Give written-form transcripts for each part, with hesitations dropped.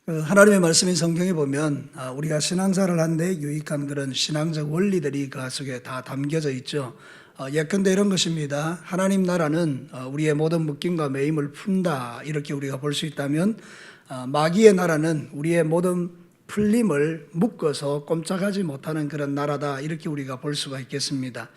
하나님의 말씀인 성경에 보면 우리가 신앙생활을 하는데 유익한 그런 신앙적 원리들이 그 속에 다 담겨져 있죠. 예컨대 이런 것입니다. 하나님 나라는 우리의 모든 묶임과 매임을 푼다, 이렇게 우리가 볼 수 있다면, 마귀의 나라는 우리의 모든 풀림을 묶어서 꼼짝하지 못하는 그런 나라다, 이렇게 우리가 볼 수가 있겠습니다.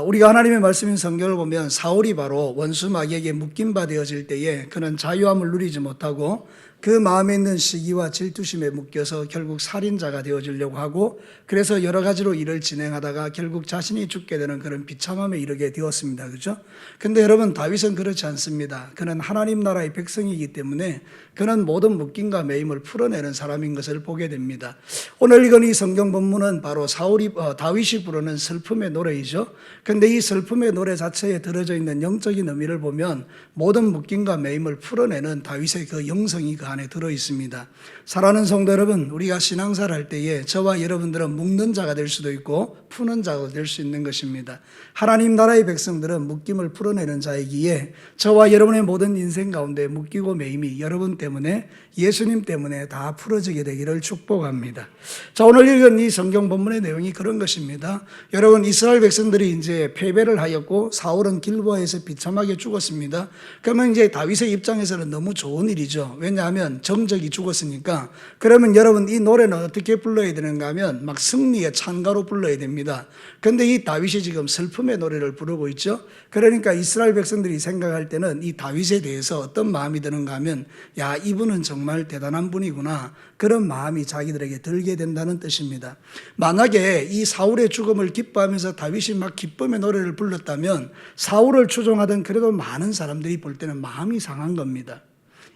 우리가 하나님의 말씀인 성경을 보면 사울이 바로 원수 마귀에게 묶임바 되어질 때에 그는 자유함을 누리지 못하고 그 마음에 있는 시기와 질투심에 묶여서 결국 살인자가 되어지려고 하고, 그래서 여러 가지로 일을 진행하다가 결국 자신이 죽게 되는 그런 비참함에 이르게 되었습니다. 그렇죠? 근데 여러분, 다윗은 그렇지 않습니다. 그는 하나님 나라의 백성이기 때문에 그는 모든 묶임과 매임을 풀어내는 사람인 것을 보게 됩니다. 오늘 읽은 이 성경 본문은 바로 다윗이 부르는 슬픔의 노래이죠. 근데 이 슬픔의 노래 자체에 들어져 있는 영적인 의미를 보면 모든 묶임과 매임을 풀어내는 다윗의 그 영성이 그 안에 들어 있습니다. 사랑하는 성도 여러분, 우리가 신앙생활 할 때에 저와 여러분들은 묶는 자가 될 수도 있고 푸는 자가 될 수 있는 것입니다. 하나님 나라의 백성들은 묶임을 풀어내는 자이기에 저와 여러분의 모든 인생 가운데 묶이고 매임이 여러분 때문에, 예수님 때문에 다 풀어지게 되기를 축복합니다. 자, 오늘 읽은 이 성경 본문의 내용이 그런 것입니다. 여러분, 이스라엘 백성들이 이제 패배를 하였고 사울은 길보아에서 비참하게 죽었습니다. 그러면 이제 다윗의 입장에서는 너무 좋은 일이죠. 왜냐하면 정적이 죽었으니까. 그러면 여러분, 이 노래는 어떻게 불러야 되는가 하면 막 승리의 찬가로 불러야 됩니다. 그런데 이 다윗이 지금 슬픔의 노래를 부르고 있죠. 그러니까 이스라엘 백성들이 생각할 때는 이 다윗에 대해서 어떤 마음이 드는가 하면, 야, 이분은 정말 대단한 분이구나, 그런 마음이 자기들에게 들게 된다는 뜻입니다. 만약에 이 사울의 죽음을 기뻐하면서 다윗이 막 기쁨의 노래를 불렀다면 사울을 추종하던 그래도 많은 사람들이 볼 때는 마음이 상한 겁니다.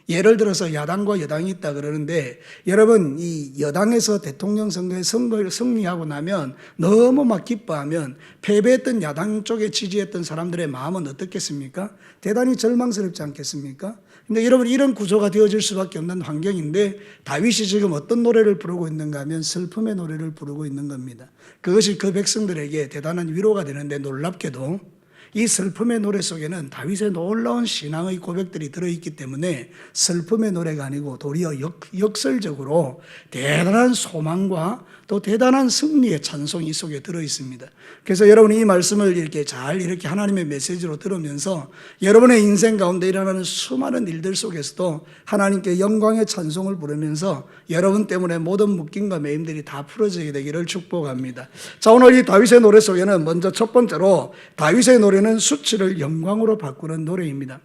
예를 들어서 야당과 여당이 있다 그러는데, 여러분, 이 여당에서 대통령 선거에 승리하고 나면 너무 막 기뻐하면 패배했던 야당 쪽에 지지했던 사람들의 마음은 어떻겠습니까? 대단히 절망스럽지 않겠습니까? 근데 여러분, 이런 구조가 되어질 수밖에 없는 환경인데 다윗이 지금 어떤 노래를 부르고 있는가 하면 슬픔의 노래를 부르고 있는 겁니다. 그것이 그 백성들에게 대단한 위로가 되는데, 놀랍게도 이 슬픔의 노래 속에는 다윗의 놀라운 신앙의 고백들이 들어있기 때문에 슬픔의 노래가 아니고 도리어 역설적으로 대단한 소망과 또 대단한 승리의 찬송이 이 속에 들어있습니다. 그래서 여러분이 이 말씀을 이렇게 하나님의 메시지로 들으면서 여러분의 인생 가운데 일어나는 수많은 일들 속에서도 하나님께 영광의 찬송을 부르면서 여러분 때문에 모든 묶임과 매임들이 다 풀어지게 되기를 축복합니다. 자, 오늘 이 다윗의 노래 속에는 먼저 첫 번째로 다윗의 노래는 수치를 영광으로 바꾸는 노래입니다.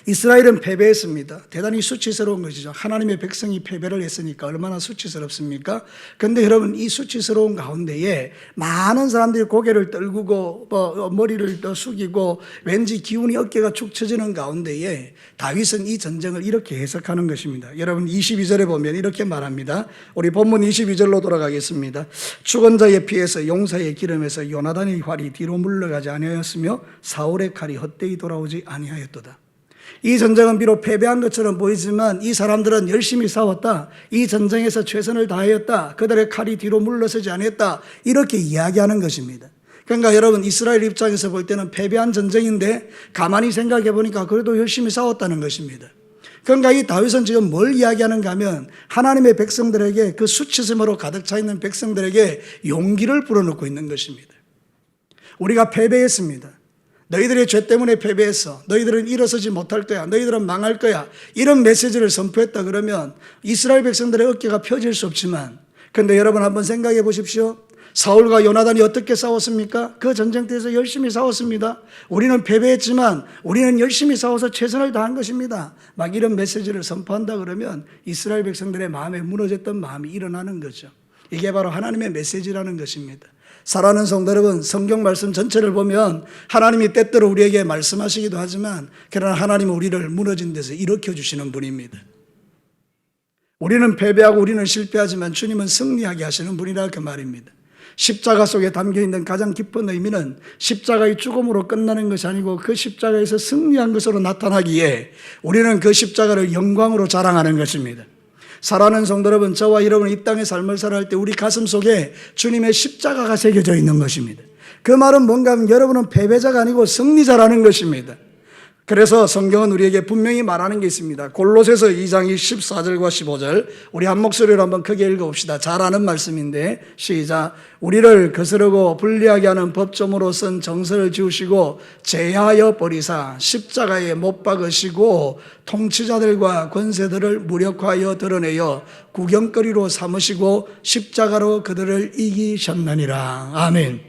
이스라엘은 패배했습니다. 대단히 수치스러운 것이죠. 하나님의 백성이 패배를 했으니까 얼마나 수치스럽습니까? 그런데 여러분, 이 수치스러운 가운데에 많은 사람들이 고개를 떨구고 머리를 숙이고 왠지 기운이 어깨가 축 처지는 가운데에 다윗은 이 전쟁을 이렇게 해석하는 것입니다. 여러분, 22절에 보면 이렇게 말합니다. 우리 본문 22절로 돌아가겠습니다. 죽은 자의 피에서 용사의 기름에서 요나단의 활이 뒤로 물러가지 아니하였으며 사울의 칼이 헛되이 돌아오지 아니하였도다. 이 전쟁은 비록 패배한 것처럼 보이지만 이 사람들은 열심히 싸웠다, 이 전쟁에서 최선을 다하였다, 그들의 칼이 뒤로 물러서지 않았다, 이렇게 이야기하는 것입니다. 그러니까 여러분, 이스라엘 입장에서 볼 때는 패배한 전쟁인데 가만히 생각해 보니까 그래도 열심히 싸웠다는 것입니다. 그러니까 이 다윗은 지금 뭘 이야기하는가 하면 하나님의 백성들에게, 그 수치심으로 가득 차 있는 백성들에게 용기를 불어넣고 있는 것입니다. 우리가 패배했습니다. 너희들의 죄 때문에 패배했어. 너희들은 일어서지 못할 거야. 너희들은 망할 거야. 이런 메시지를 선포했다 그러면 이스라엘 백성들의 어깨가 펴질 수 없지만, 그런데 여러분 한번 생각해 보십시오. 사울과 요나단이 어떻게 싸웠습니까? 그 전쟁터에서 열심히 싸웠습니다. 우리는 패배했지만 우리는 열심히 싸워서 최선을 다한 것입니다. 막 이런 메시지를 선포한다 그러면 이스라엘 백성들의 마음에 무너졌던 마음이 일어나는 거죠. 이게 바로 하나님의 메시지라는 것입니다. 사랑하는 성도 여러분, 성경 말씀 전체를 보면 하나님이 때때로 우리에게 말씀하시기도 하지만, 그러나 하나님은 우리를 무너진 데서 일으켜 주시는 분입니다. 우리는 패배하고 우리는 실패하지만 주님은 승리하게 하시는 분이라, 그 말입니다. 십자가 속에 담겨있는 가장 깊은 의미는 십자가의 죽음으로 끝나는 것이 아니고 그 십자가에서 승리한 것으로 나타나기에 우리는 그 십자가를 영광으로 자랑하는 것입니다. 사랑하는 성도 여러분, 저와 여러분 이 땅의 삶을 살아갈 때 우리 가슴 속에 주님의 십자가가 새겨져 있는 것입니다. 그 말은 뭔가 하면 여러분은 패배자가 아니고 승리자라는 것입니다. 그래서 성경은 우리에게 분명히 말하는 게 있습니다. 골로새서 2장 14절과 15절 우리 한 목소리로 한번 크게 읽어봅시다. 잘 아는 말씀인데 시작. 우리를 거스르고 불리하게 하는 법조문으로 쓴 정서를 지우시고 제하여 버리사 십자가에 못 박으시고 통치자들과 권세들을 무력화하여 드러내어 구경거리로 삼으시고 십자가로 그들을 이기셨느니라. 아멘.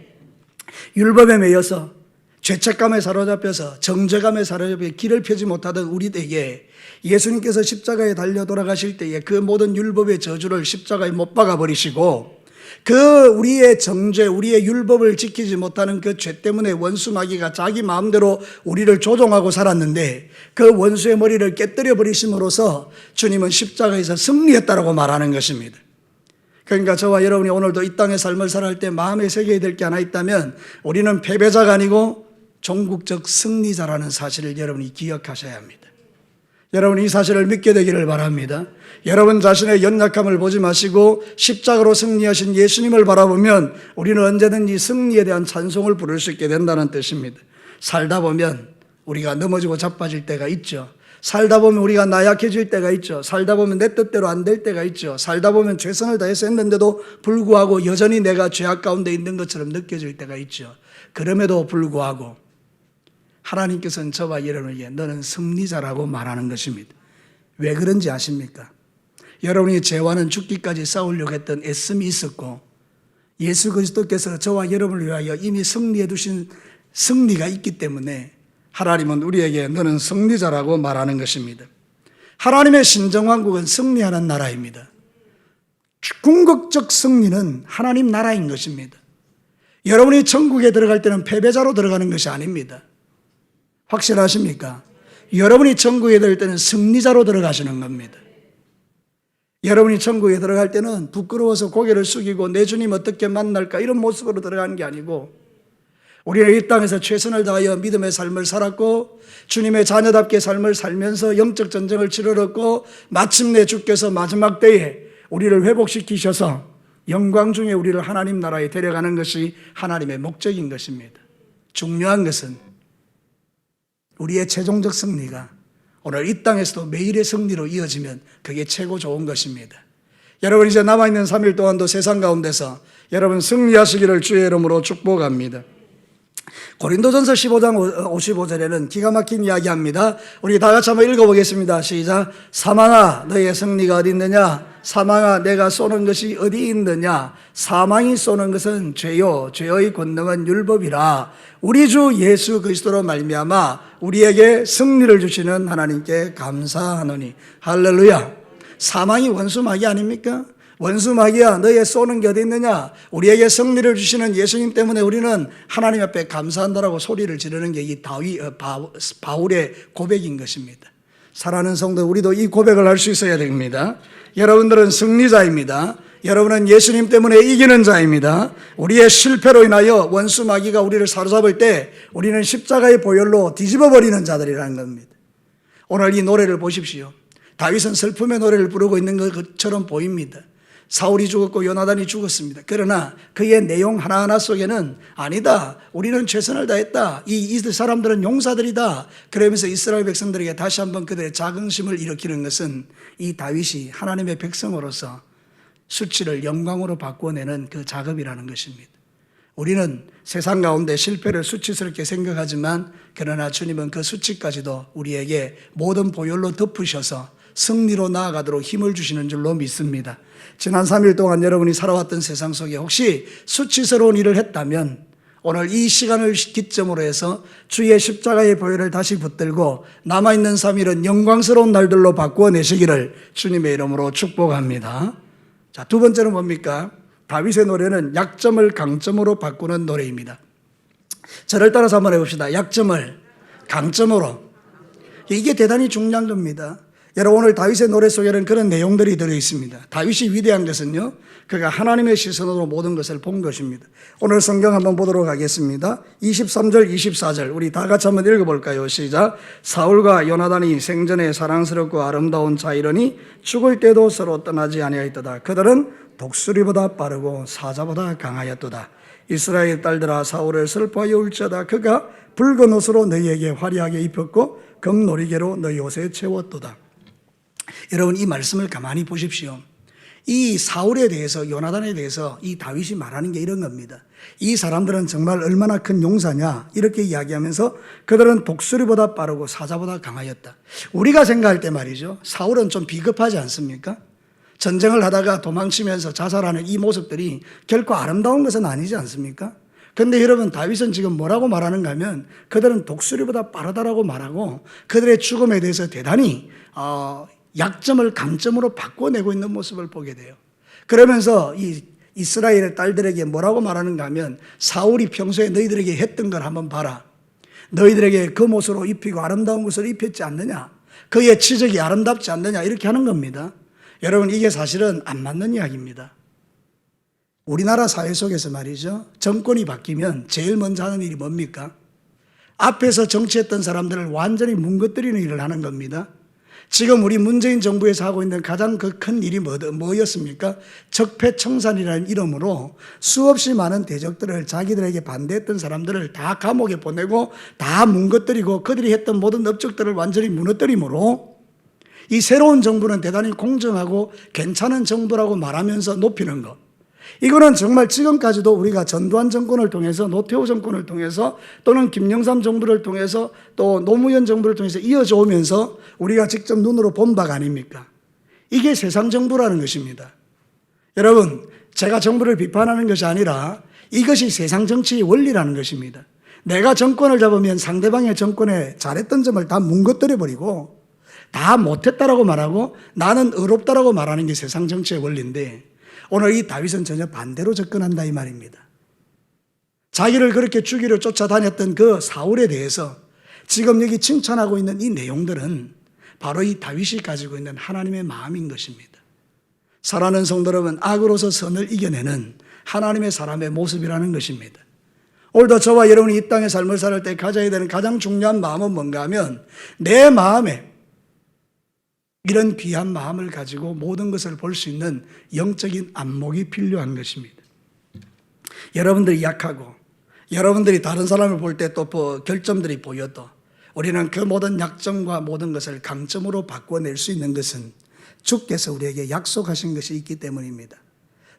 율법에 매여서 죄책감에 사로잡혀서 정죄감에 사로잡혀 길을 펴지 못하던 우리에게 예수님께서 십자가에 달려 돌아가실 때에 그 모든 율법의 저주를 십자가에 못 박아 버리시고 그 우리의 정죄, 우리의 율법을 지키지 못하는 그 죄 때문에 원수 마귀가 자기 마음대로 우리를 조종하고 살았는데 그 원수의 머리를 깨뜨려 버리심으로써 주님은 십자가에서 승리했다라고 말하는 것입니다. 그러니까 저와 여러분이 오늘도 이 땅의 삶을 살아갈 때 마음에 새겨야 될 게 하나 있다면 우리는 패배자가 아니고 종국적 승리자라는 사실을 여러분이 기억하셔야 합니다. 여러분 이 사실을 믿게 되기를 바랍니다. 여러분 자신의 연약함을 보지 마시고 십자가로 승리하신 예수님을 바라보면 우리는 언제든지 승리에 대한 찬송을 부를 수 있게 된다는 뜻입니다. 살다 보면 우리가 넘어지고 자빠질 때가 있죠. 살다 보면 우리가 나약해질 때가 있죠. 살다 보면 내 뜻대로 안 될 때가 있죠. 살다 보면 최선을 다해서 했는데도 불구하고 여전히 내가 죄악 가운데 있는 것처럼 느껴질 때가 있죠. 그럼에도 불구하고 하나님께서는 저와 여러분에게 너는 승리자라고 말하는 것입니다. 왜 그런지 아십니까? 여러분이 죄와는 죽기까지 싸우려고 했던 애씀이 있었고 예수 그리스도께서 저와 여러분을 위하여 이미 승리해 두신 승리가 있기 때문에 하나님은 우리에게 너는 승리자라고 말하는 것입니다. 하나님의 신정왕국은 승리하는 나라입니다. 궁극적 승리는 하나님 나라인 것입니다. 여러분이 천국에 들어갈 때는 패배자로 들어가는 것이 아닙니다. 확실하십니까? 여러분이 천국에 들어갈 때는 승리자로 들어가시는 겁니다. 여러분이 천국에 들어갈 때는 부끄러워서 고개를 숙이고 내 주님 어떻게 만날까 이런 모습으로 들어가는 게 아니고 우리는 이 땅에서 최선을 다하여 믿음의 삶을 살았고 주님의 자녀답게 삶을 살면서 영적 전쟁을 치르렀고 마침내 주께서 마지막 때에 우리를 회복시키셔서 영광 중에 우리를 하나님 나라에 데려가는 것이 하나님의 목적인 것입니다. 중요한 것은 우리의 최종적 승리가 오늘 이 땅에서도 매일의 승리로 이어지면 그게 최고 좋은 것입니다. 여러분 이제 남아있는 3일 동안도 세상 가운데서 여러분 승리하시기를 주의 이름으로 축복합니다. 고린도전서 15장 55절에는 기가 막힌 이야기합니다. 우리 다 같이 한번 읽어보겠습니다. 시작. 사망아 너의 승리가 어디 있느냐? 사망아 내가 쏘는 것이 어디 있느냐? 사망이 쏘는 것은 죄요 죄의 권능은 율법이라. 우리 주 예수 그리스도로 말미암아 우리에게 승리를 주시는 하나님께 감사하노니. 할렐루야. 사망이 원수 마귀 아닙니까? 원수 마귀야 너의 쏘는 게 어디 있느냐? 우리에게 승리를 주시는 예수님 때문에 우리는 하나님 앞에 감사한다라고 소리를 지르는 게 이 바울의 고백인 것입니다. 사랑하는 성도 우리도 이 고백을 할 수 있어야 됩니다. 여러분들은 승리자입니다. 여러분은 예수님 때문에 이기는 자입니다. 우리의 실패로 인하여 원수 마귀가 우리를 사로잡을 때 우리는 십자가의 보혈로 뒤집어 버리는 자들이라는 겁니다. 오늘 이 노래를 보십시오. 다윗은 슬픔의 노래를 부르고 있는 것처럼 보입니다. 사울이 죽었고 요나단이 죽었습니다. 그러나 그의 내용 하나하나 속에는 아니다. 우리는 최선을 다했다. 이 사람들은 용사들이다. 그러면서 이스라엘 백성들에게 다시 한번 그들의 자긍심을 일으키는 것은 이 다윗이 하나님의 백성으로서 수치를 영광으로 바꿔내는 그 작업이라는 것입니다. 우리는 세상 가운데 실패를 수치스럽게 생각하지만 그러나 주님은 그 수치까지도 우리에게 모든 보혈로 덮으셔서 승리로 나아가도록 힘을 주시는 줄로 믿습니다. 지난 3일 동안 여러분이 살아왔던 세상 속에 혹시 수치스러운 일을 했다면 오늘 이 시간을 기점으로 해서 주의 십자가의 보혈을 다시 붙들고 남아있는 3일은 영광스러운 날들로 바꾸어내시기를 주님의 이름으로 축복합니다. 자, 두 번째는 뭡니까? 다윗의 노래는 약점을 강점으로 바꾸는 노래입니다. 저를 따라서 한번 해봅시다. 약점을 강점으로. 이게 대단히 중요한 겁니다. 여러분 오늘 다윗의 노래 속에는 그런 내용들이 들어있습니다. 다윗이 위대한 것은요, 그가 하나님의 시선으로 모든 것을 본 것입니다. 오늘 성경 한번 보도록 하겠습니다. 23절 24절 우리 다 같이 한번 읽어볼까요? 시작. 사울과 요나단이 생전에 사랑스럽고 아름다운 자이러니 죽을 때도 서로 떠나지 아니하였도다. 그들은 독수리보다 빠르고 사자보다 강하였도다. 이스라엘 딸들아 사울을 슬퍼하여 울지어다. 그가 붉은 옷으로 너희에게 화려하게 입혔고 금노리개로 너희 옷에 채웠도다. 여러분, 이 말씀을 가만히 보십시오. 이 사울에 대해서, 요나단에 대해서 이 다윗이 말하는 게 이런 겁니다. 이 사람들은 정말 얼마나 큰 용사냐 이렇게 이야기하면서 그들은 독수리보다 빠르고 사자보다 강하였다. 우리가 생각할 때 말이죠, 사울은 좀 비겁하지 않습니까? 전쟁을 하다가 도망치면서 자살하는 이 모습들이 결코 아름다운 것은 아니지 않습니까? 그런데 여러분, 다윗은 지금 뭐라고 말하는가 하면 그들은 독수리보다 빠르다라고 말하고 그들의 죽음에 대해서 대단히 약점을 강점으로 바꿔내고 있는 모습을 보게 돼요. 그러면서 이 이스라엘의 딸들에게 뭐라고 말하는가 하면 사울이 평소에 너희들에게 했던 걸 한번 봐라. 너희들에게 금옷으로 입히고 아름다운 것을 입혔지 않느냐? 그의 치적이 아름답지 않느냐? 이렇게 하는 겁니다. 여러분, 이게 사실은 안 맞는 이야기입니다. 우리나라 사회 속에서 말이죠, 정권이 바뀌면 제일 먼저 하는 일이 뭡니까? 앞에서 정치했던 사람들을 완전히 뭉거뜨리는 일을 하는 겁니다. 지금 우리 문재인 정부에서 하고 있는 가장 큰 일이 뭐였습니까? 적폐청산이라는 이름으로 수없이 많은 대적들을, 자기들에게 반대했던 사람들을 다 감옥에 보내고 다 뭉거뜨리고 그들이 했던 모든 업적들을 완전히 무너뜨림으로 이 새로운 정부는 대단히 공정하고 괜찮은 정부라고 말하면서 높이는 것. 이거는 정말 지금까지도 우리가 전두환 정권을 통해서, 노태우 정권을 통해서, 또는 김영삼 정부를 통해서, 또 노무현 정부를 통해서 이어져 오면서 우리가 직접 눈으로 본 바가 아닙니까? 이게 세상 정부라는 것입니다. 여러분, 제가 정부를 비판하는 것이 아니라 이것이 세상 정치의 원리라는 것입니다. 내가 정권을 잡으면 상대방의 정권에 잘했던 점을 다 뭉거뜨려버리고 다 못했다라고 말하고 나는 의롭다라고 말하는 게 세상 정치의 원리인데, 오늘 이 다윗은 전혀 반대로 접근한다 이 말입니다. 자기를 그렇게 죽이려 쫓아다녔던 그 사울에 대해서 지금 여기 칭찬하고 있는 이 내용들은 바로 이 다윗이 가지고 있는 하나님의 마음인 것입니다. 사랑하는 성도 여러분, 악으로서 선을 이겨내는 하나님의 사람의 모습이라는 것입니다. 오늘도 저와 여러분이 이 땅의 삶을 살 때 가져야 되는 가장 중요한 마음은 뭔가 하면 내 마음에 이런 귀한 마음을 가지고 모든 것을 볼 수 있는 영적인 안목이 필요한 것입니다. 여러분들이 약하고 여러분들이 다른 사람을 볼 때 또 결점들이 보여도 우리는 그 모든 약점과 모든 것을 강점으로 바꿔낼 수 있는 것은 주께서 우리에게 약속하신 것이 있기 때문입니다.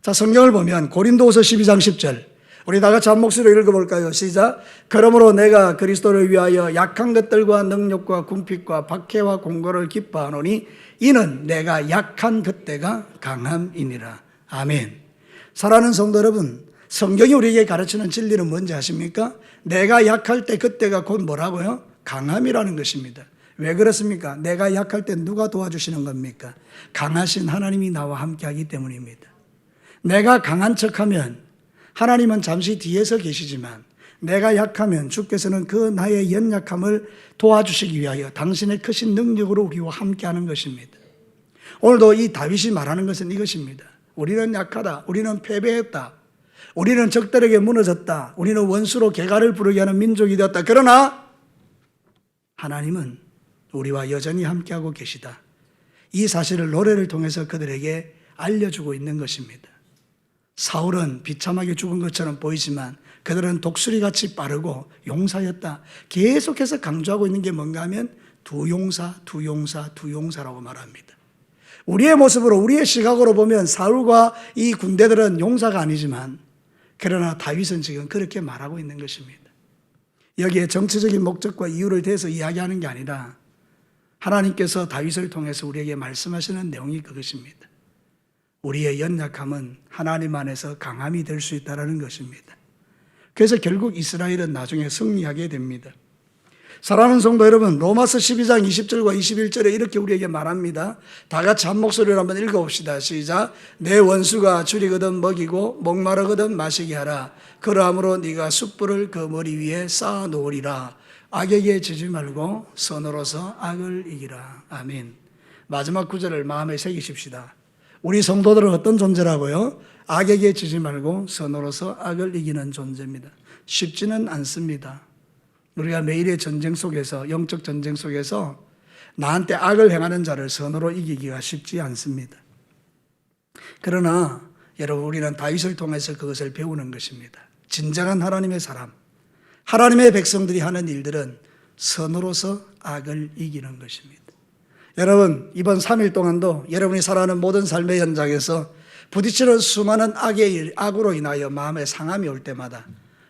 자, 성경을 보면 고린도후서 12장 10절 우리 다 같이 한 목소리로 읽어볼까요? 시작. 그러므로 내가 그리스도를 위하여 약한 것들과 능력과 궁핍과 박해와 공고를 기뻐하노니 이는 내가 약한 그때가 강함이니라. 아멘. 사랑하는 성도 여러분, 성경이 우리에게 가르치는 진리는 뭔지 아십니까? 내가 약할 때 그때가 곧 뭐라고요? 강함이라는 것입니다. 왜 그렇습니까? 내가 약할 때 누가 도와주시는 겁니까? 강하신 하나님이 나와 함께하기 때문입니다. 내가 강한 척하면 하나님은 잠시 뒤에서 계시지만 내가 약하면 주께서는 그 나의 연약함을 도와주시기 위하여 당신의 크신 능력으로 우리와 함께하는 것입니다. 오늘도 이 다윗이 말하는 것은 이것입니다. 우리는 약하다. 우리는 패배했다. 우리는 적들에게 무너졌다. 우리는 원수로 개가를 부르게 하는 민족이 되었다. 그러나 하나님은 우리와 여전히 함께하고 계시다. 이 사실을 노래를 통해서 그들에게 알려주고 있는 것입니다. 사울은 비참하게 죽은 것처럼 보이지만 그들은 독수리같이 빠르고 용사였다. 계속해서 강조하고 있는 게 뭔가 하면 두 용사라고 말합니다. 우리의 모습으로, 우리의 시각으로 보면 사울과 이 군대들은 용사가 아니지만 그러나 다윗은 지금 그렇게 말하고 있는 것입니다. 여기에 정치적인 목적과 이유를 대해서 이야기하는 게 아니라 하나님께서 다윗을 통해서 우리에게 말씀하시는 내용이 그것입니다. 우리의 연약함은 하나님 안에서 강함이 될 수 있다는 것입니다. 그래서 결국 이스라엘은 나중에 승리하게 됩니다. 사랑하는 성도 여러분, 로마서 12장 20절과 21절에 이렇게 우리에게 말합니다. 다 같이 한 목소리로 한번 읽어봅시다. 시작. 내 원수가 줄이거든 먹이고 목마르거든 마시게 하라. 그러함으로 네가 숯불을 그 머리 위에 쌓아 놓으리라. 악에게 지지 말고 선으로서 악을 이기라. 아멘. 마지막 구절을 마음에 새기십시다. 우리 성도들은 어떤 존재라고요? 악에게 지지 말고 선으로서 악을 이기는 존재입니다. 쉽지는 않습니다. 우리가 매일의 전쟁 속에서, 영적 전쟁 속에서 나한테 악을 행하는 자를 선으로 이기기가 쉽지 않습니다. 그러나 여러분, 우리는 다윗을 통해서 그것을 배우는 것입니다. 진정한 하나님의 사람, 하나님의 백성들이 하는 일들은 선으로서 악을 이기는 것입니다. 여러분, 이번 3일 동안도 여러분이 살아가는 모든 삶의 현장에서 부딪히는 수많은 악으로 인하여 마음에 상함이 올 때마다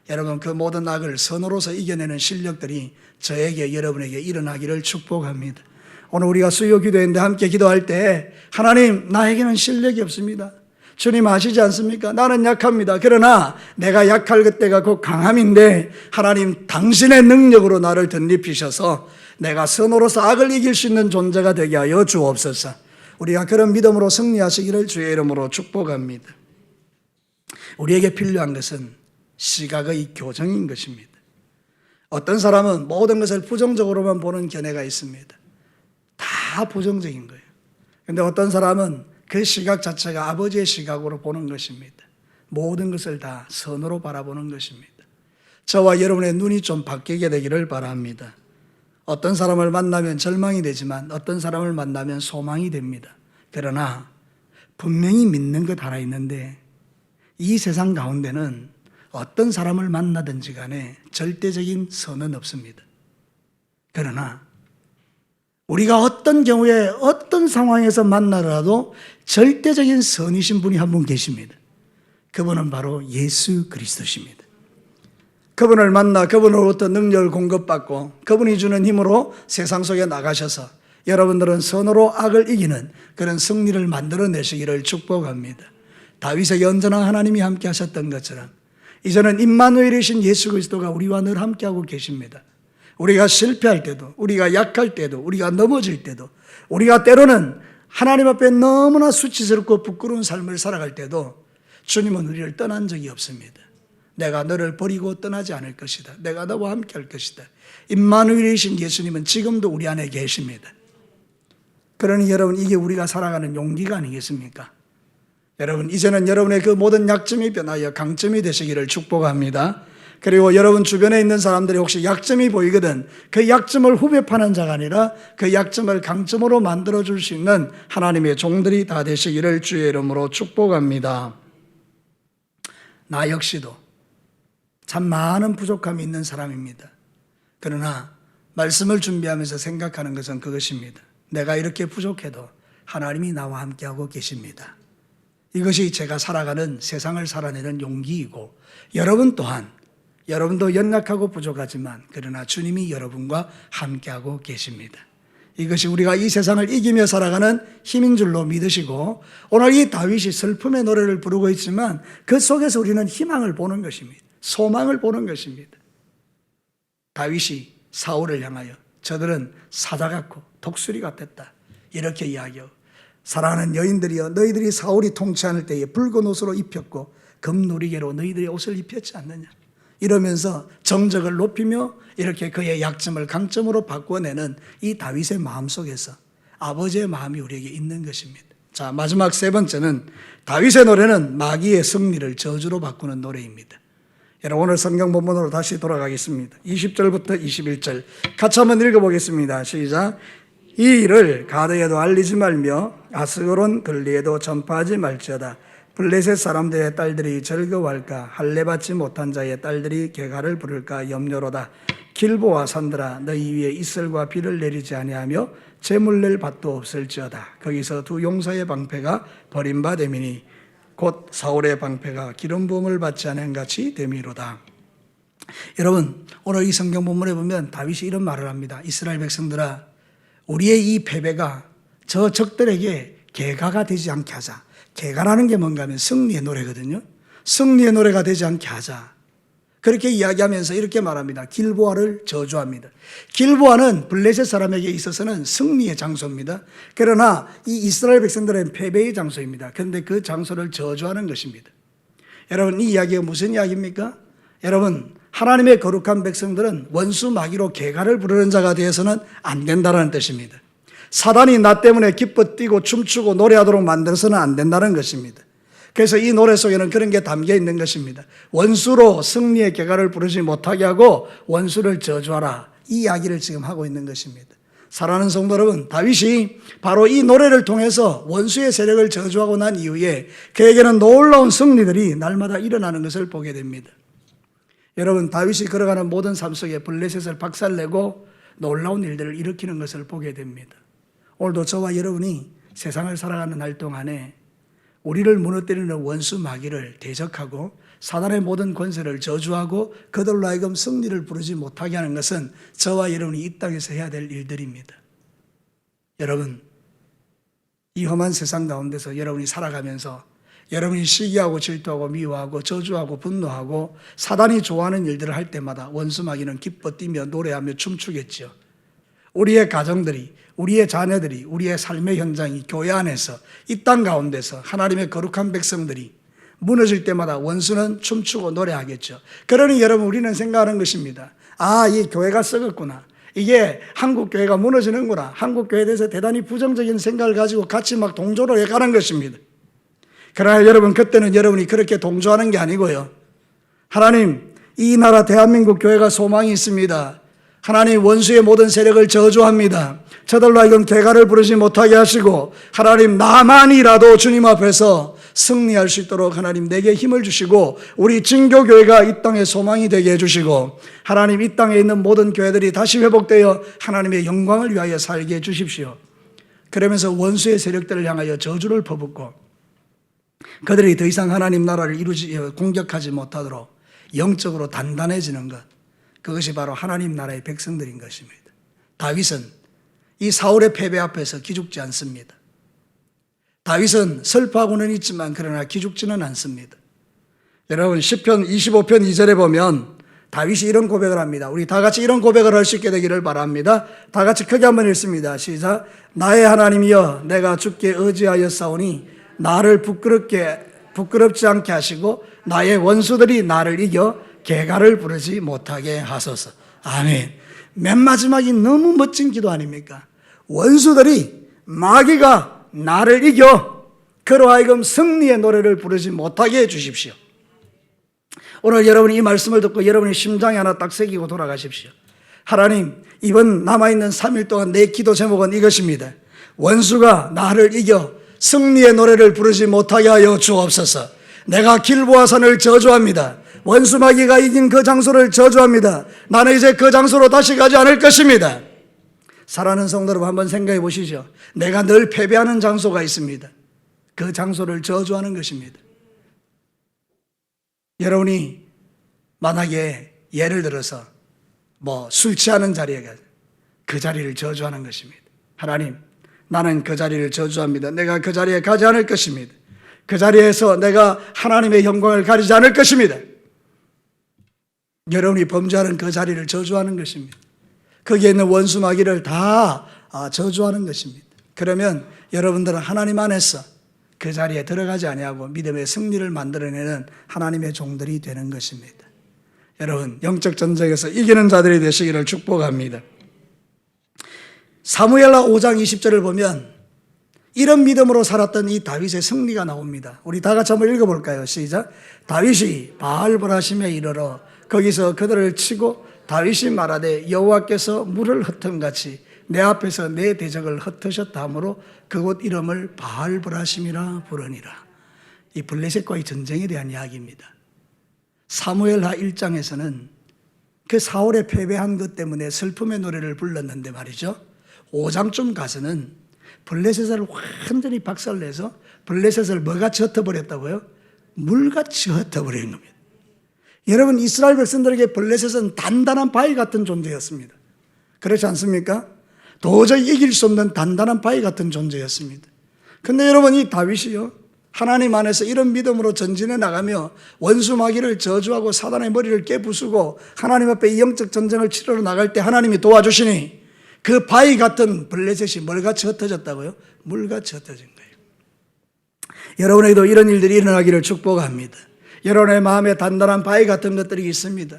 여러분, 그 모든 악을 선으로서 이겨내는 실력들이 저에게, 여러분에게 일어나기를 축복합니다. 오늘 우리가 수요 기도했는데 함께 기도할 때, 하나님, 나에게는 실력이 없습니다. 주님 아시지 않습니까? 나는 약합니다. 그러나 내가 약할 그때가 곧 강함인데, 하나님 당신의 능력으로 나를 덧입히셔서 내가 선으로서 악을 이길 수 있는 존재가 되게 하여 주옵소서. 우리가 그런 믿음으로 승리하시기를 주의 이름으로 축복합니다. 우리에게 필요한 것은 시각의 교정인 것입니다. 어떤 사람은 모든 것을 부정적으로만 보는 견해가 있습니다. 다 부정적인 거예요. 그런데 어떤 사람은 그 시각 자체가 아버지의 시각으로 보는 것입니다. 모든 것을 다 선으로 바라보는 것입니다. 저와 여러분의 눈이 좀 바뀌게 되기를 바랍니다. 어떤 사람을 만나면 절망이 되지만 어떤 사람을 만나면 소망이 됩니다. 그러나 분명히 믿는 것 하나 있는데, 이 세상 가운데는 어떤 사람을 만나든지 간에 절대적인 선은 없습니다. 그러나 우리가 어떤 경우에 어떤 상황에서 만나더라도 절대적인 선이신 분이 한 분 계십니다. 그분은 바로 예수 그리스도십니다. 그분을 만나 그분으로부터 능력을 공급받고 그분이 주는 힘으로 세상 속에 나가셔서 여러분들은 선으로 악을 이기는 그런 승리를 만들어내시기를 축복합니다. 다윗의 연전한 하나님이 함께 하셨던 것처럼 이제는 임마누엘이신 예수 그리스도가 우리와 늘 함께하고 계십니다. 우리가 실패할 때도, 우리가 약할 때도, 우리가 넘어질 때도, 우리가 때로는 하나님 앞에 너무나 수치스럽고 부끄러운 삶을 살아갈 때도 주님은 우리를 떠난 적이 없습니다. 내가 너를 버리고 떠나지 않을 것이다. 내가 너와 함께 할 것이다. 임마누엘이신 예수님은 지금도 우리 안에 계십니다. 그러니 여러분, 이게 우리가 살아가는 용기가 아니겠습니까? 여러분, 이제는 여러분의 그 모든 약점이 변하여 강점이 되시기를 축복합니다. 그리고 여러분 주변에 있는 사람들이 혹시 약점이 보이거든 그 약점을 후벼파는 자가 아니라 그 약점을 강점으로 만들어줄 수 있는 하나님의 종들이 다 되시기를 주의 이름으로 축복합니다. 나 역시도 참 많은 부족함이 있는 사람입니다. 그러나 말씀을 준비하면서 생각하는 것은 그것입니다. 내가 이렇게 부족해도 하나님이 나와 함께하고 계십니다. 이것이 제가 살아가는 세상을 살아내는 용기이고, 여러분 또한 여러분도 연약하고 부족하지만 그러나 주님이 여러분과 함께하고 계십니다. 이것이 우리가 이 세상을 이기며 살아가는 힘인 줄로 믿으시고, 오늘 이 다윗이 슬픔의 노래를 부르고 있지만 그 속에서 우리는 희망을 보는 것입니다. 소망을 보는 것입니다. 다윗이 사울을 향하여 저들은 사자 같고 독수리 같았다 이렇게 이야기하고, 사랑하는 여인들이여 너희들이 사울이 통치하는 때에 붉은 옷으로 입혔고 금누리개로 너희들의 옷을 입혔지 않느냐 이러면서 정적을 높이며 이렇게 그의 약점을 강점으로 바꿔내는 이 다윗의 마음속에서 아버지의 마음이 우리에게 있는 것입니다. 자, 마지막 세 번째는 다윗의 노래는 마귀의 승리를 저주로 바꾸는 노래입니다. 여러분, 오늘 성경 본문으로 다시 돌아가겠습니다. 20절부터 21절 같이 한번 읽어보겠습니다. 시작. 이 일을 가드에도 알리지 말며 아스그론 들리에도 전파하지 말지어다. 블레셋 사람들의 딸들이 즐거워할까? 할례 받지 못한 자의 딸들이 개가를 부를까 염려로다. 길보아 산들아 너희 위에 이슬과 비를 내리지 아니하며 재물 낼 밭도 없을지어다. 거기서 두 용사의 방패가 버림받음이니 곧 사울의 방패가 기름 부음을 받지 않은 같이 됨이로다. 여러분, 오늘 이 성경 본문에 보면 다윗이 이런 말을 합니다. 이스라엘 백성들아, 우리의 이 패배가 저 적들에게 개가가 되지 않게 하자. 개가라는 게 뭔가 하면 승리의 노래거든요. 승리의 노래가 되지 않게 하자. 그렇게 이야기하면서 이렇게 말합니다. 길보아를 저주합니다. 길보아는 블레셋 사람에게 있어서는 승리의 장소입니다. 그러나 이 이스라엘 백성들은 패배의 장소입니다. 그런데 그 장소를 저주하는 것입니다. 여러분, 이 이야기가 무슨 이야기입니까? 여러분, 하나님의 거룩한 백성들은 원수 마귀로 개가를 부르는 자가 되어서는 안 된다는 뜻입니다. 사단이 나 때문에 기뻐 뛰고 춤추고 노래하도록 만들어서는 안 된다는 것입니다. 그래서 이 노래 속에는 그런 게 담겨 있는 것입니다. 원수로 승리의 개가를 부르지 못하게 하고 원수를 저주하라, 이 이야기를 지금 하고 있는 것입니다. 사랑하는 성도 여러분, 다윗이 바로 이 노래를 통해서 원수의 세력을 저주하고 난 이후에 그에게는 놀라운 승리들이 날마다 일어나는 것을 보게 됩니다. 여러분, 다윗이 걸어가는 모든 삶 속에 블레셋을 박살내고 놀라운 일들을 일으키는 것을 보게 됩니다. 오늘도 저와 여러분이 세상을 살아가는 날 동안에 우리를 무너뜨리는 원수 마귀를 대적하고 사단의 모든 권세를 저주하고 그들로 하여금 승리를 부르지 못하게 하는 것은 저와 여러분이 이 땅에서 해야 될 일들입니다. 여러분, 이 험한 세상 가운데서 여러분이 살아가면서 여러분이 시기하고 질투하고 미워하고 저주하고 분노하고 사단이 좋아하는 일들을 할 때마다 원수 마귀는 기뻐 뛰며 노래하며 춤추겠죠. 우리의 가정들이, 우리의 자녀들이, 우리의 삶의 현장이 교회 안에서 이 땅 가운데서 하나님의 거룩한 백성들이 무너질 때마다 원수는 춤추고 노래하겠죠. 그러니 여러분, 우리는 생각하는 것입니다. 아, 이 교회가 썩었구나. 이게 한국 교회가 무너지는구나. 한국 교회에 대해서 대단히 부정적인 생각을 가지고 같이 막 동조를 해가는 것입니다. 그러나 여러분, 그때는 여러분이 그렇게 동조하는 게 아니고요. 하나님, 이 나라 대한민국 교회가 소망이 있습니다. 하나님, 원수의 모든 세력을 저주합니다. 저들로 하여금 개가를 부르지 못하게 하시고 하나님, 나만이라도 주님 앞에서 승리할 수 있도록 하나님 내게 힘을 주시고 우리 진교교회가 이 땅에 소망이 되게 해주시고 하나님, 이 땅에 있는 모든 교회들이 다시 회복되어 하나님의 영광을 위하여 살게 해주십시오. 그러면서 원수의 세력들을 향하여 저주를 퍼붓고 그들이 더 이상 하나님 나라를 공격하지 못하도록 영적으로 단단해지는 것, 그것이 바로 하나님 나라의 백성들인 것입니다. 다윗은 이 사울의 패배 앞에서 기죽지 않습니다. 다윗은 슬퍼하고는 있지만 그러나 기죽지는 않습니다. 여러분, 시편 25편 2절에 보면 다윗이 이런 고백을 합니다. 우리 다 같이 이런 고백을 할 수 있게 되기를 바랍니다. 다 같이 크게 한번 읽습니다. 시작. 나의 하나님이여, 내가 주께 의지하였사오니 나를 부끄럽지 않게 하시고 나의 원수들이 나를 이겨 개가를 부르지 못하게 하소서. 아멘. 맨 마지막이 너무 멋진 기도 아닙니까? 원수들이, 마귀가 나를 이겨 그로 하여금 승리의 노래를 부르지 못하게 해주십시오. 오늘 여러분이 이 말씀을 듣고 여러분의 심장에 하나 딱 새기고 돌아가십시오. 하나님, 이번 남아있는 3일 동안 내 기도 제목은 이것입니다. 원수가 나를 이겨 승리의 노래를 부르지 못하게 하여 주옵소서. 내가 길보아산을 저주합니다. 원수 마귀가 이긴 그 장소를 저주합니다. 나는 이제 그 장소로 다시 가지 않을 것입니다. 사랑하는 성도 여러분, 한번 생각해 보시죠. 내가 늘 패배하는 장소가 있습니다. 그 장소를 저주하는 것입니다. 여러분이 만약에 예를 들어서 술 취하는 자리에 가서 그 자리를 저주하는 것입니다. 하나님, 나는 그 자리를 저주합니다. 내가 그 자리에 가지 않을 것입니다. 그 자리에서 내가 하나님의 영광을 가리지 않을 것입니다. 여러분이 범죄하는 그 자리를 저주하는 것입니다. 거기에 있는 원수 마귀를 다 저주하는 것입니다. 그러면 여러분들은 하나님 안에서 그 자리에 들어가지 아니하고 믿음의 승리를 만들어내는 하나님의 종들이 되는 것입니다. 여러분, 영적 전쟁에서 이기는 자들이 되시기를 축복합니다. 사무엘하 5장 20절을 보면 이런 믿음으로 살았던 이 다윗의 승리가 나옵니다. 우리 다 같이 한번 읽어볼까요? 시작. 다윗이 바알브라심에 이르러 거기서 그들을 치고 다윗이 말하되 여호와께서 물을 흩음같이 내 앞에서 내 대적을 흩으셨다 하므로 그곳 이름을 바알브라심이라 부르니라. 이 블레셋과의 전쟁에 대한 이야기입니다. 사무엘하 1장에서는 그 사울의 패배한 것 때문에 슬픔의 노래를 불렀는데 말이죠, 5장쯤 가서는 블레셋을 완전히 박살내서 블레셋을 뭐같이 흩어버렸다고요? 물같이 흩어버리는 겁니다. 여러분, 이스라엘 백성들에게 블레셋은 단단한 바위 같은 존재였습니다. 그렇지 않습니까? 도저히 이길 수 없는 단단한 바위 같은 존재였습니다. 근데 여러분, 이 다윗이요, 하나님 안에서 이런 믿음으로 전진해 나가며 원수 마귀를 저주하고 사단의 머리를 깨부수고 하나님 앞에 이 영적 전쟁을 치러 나갈 때 하나님이 도와주시니 그 바위 같은 블레셋이 뭘같이 흩어졌다고요? 물같이 흩어진 거예요. 여러분에게도 이런 일들이 일어나기를 축복합니다. 여러분의 마음에 단단한 바위 같은 것들이 있습니다.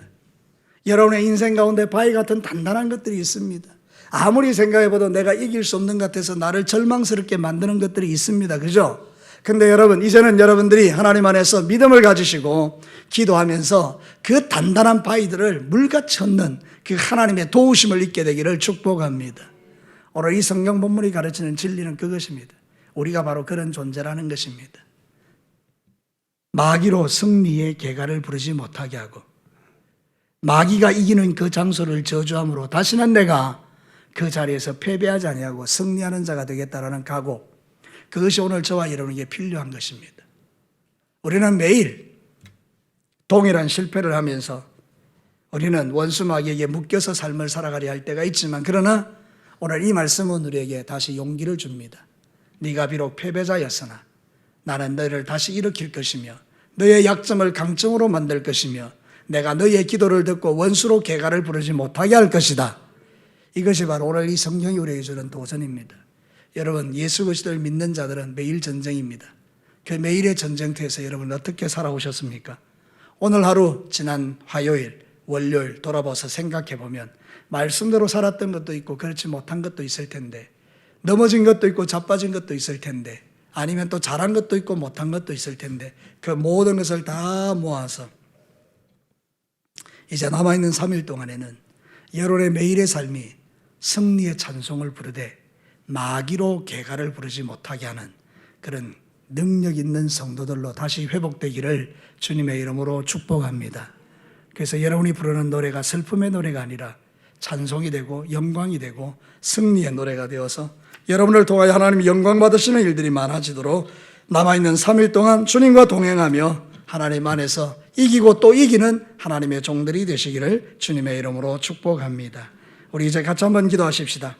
여러분의 인생 가운데 바위 같은 단단한 것들이 있습니다. 아무리 생각해봐도 내가 이길 수 없는 것 같아서 나를 절망스럽게 만드는 것들이 있습니다. 그죠? 근데 여러분, 이제는 여러분들이 하나님 안에서 믿음을 가지시고 기도하면서 그 단단한 바위들을 물같이 얹는 그 하나님의 도우심을 잊게 되기를 축복합니다. 오늘 이 성경 본문이 가르치는 진리는 그것입니다. 우리가 바로 그런 존재라는 것입니다. 마귀로 승리의 개가를 부르지 못하게 하고 마귀가 이기는 그 장소를 저주함으로 다시는 내가 그 자리에서 패배하지 아니하고 승리하는 자가 되겠다라는 각오, 그것이 오늘 저와 여러분에게 필요한 것입니다. 우리는 매일 동일한 실패를 하면서 우리는 원수 마귀에게 묶여서 삶을 살아가려 할 때가 있지만, 그러나 오늘 이 말씀은 우리에게 다시 용기를 줍니다. 네가 비록 패배자였으나 나는 너를 다시 일으킬 것이며 너의 약점을 강점으로 만들 것이며 내가 너의 기도를 듣고 원수로 개가를 부르지 못하게 할 것이다. 이것이 바로 오늘 이 성경이 우리에게 주는 도전입니다. 여러분, 예수 그리스도를 믿는 자들은 매일 전쟁입니다. 그 매일의 전쟁터에서 여러분 어떻게 살아오셨습니까? 오늘 하루, 지난 화요일, 월요일 돌아봐서 생각해 보면 말씀대로 살았던 것도 있고 그렇지 못한 것도 있을 텐데, 넘어진 것도 있고 자빠진 것도 있을 텐데, 아니면 또 잘한 것도 있고 못한 것도 있을 텐데, 그 모든 것을 다 모아서 이제 남아있는 3일 동안에는 여러분의 매일의 삶이 승리의 찬송을 부르되 마귀로 개가를 부르지 못하게 하는 그런 능력 있는 성도들로 다시 회복되기를 주님의 이름으로 축복합니다. 그래서 여러분이 부르는 노래가 슬픔의 노래가 아니라 찬송이 되고 영광이 되고 승리의 노래가 되어서 여러분을 통하여 하나님이 영광 받으시는 일들이 많아지도록 남아있는 3일 동안 주님과 동행하며 하나님 안에서 이기고 또 이기는 하나님의 종들이 되시기를 주님의 이름으로 축복합니다. 우리 이제 같이 한번 기도하십시다.